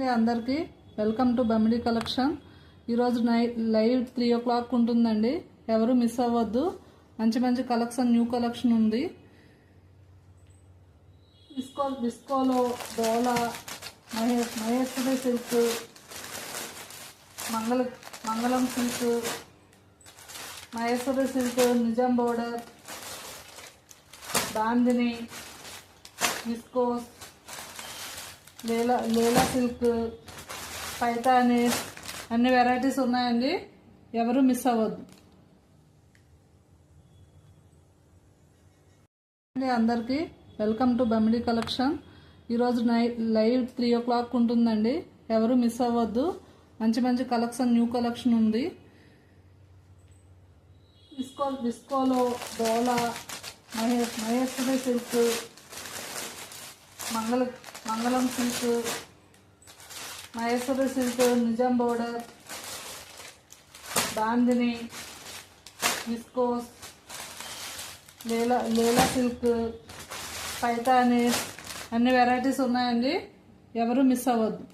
అందరికీ welcome to Bamidi collection. ఈరోజు live 3 o'clock ఉంటుందండి. ఎవరు మిస్ అవ్వద్దు. మంచి మంచి కలెక్షన్, న్యూ కలెక్షన్ ఉంది. విస్కోలో డోలా, Maheshwari silk, Mangalam silk, Maheshwari silk, Nizam border, Bandhani, viscose, లేలా సిల్క్, పైతాని, అన్ని వెరైటీస్ ఉన్నాయండి. ఎవరు మిస్ అవ్వద్దు. అందరికీ వెల్కమ్ టు బమిడి కలెక్షన్. ఈరోజు లైవ్ 3 o'clock ఉంటుందండి. ఎవరు మిస్ అవ్వద్దు. మంచి మంచి కలెక్షన్, న్యూ కలెక్షన్ ఉంది. విస్కోలో డోలా, Maheshwari silk, Mangalam silk, Maheshwari silk, Nizam border, Bandhani, viscose, లేలా సిల్క్, పైతాని, అన్ని వెరైటీస్ ఉన్నాయండి. ఎవరు మిస్ అవ్వద్దు.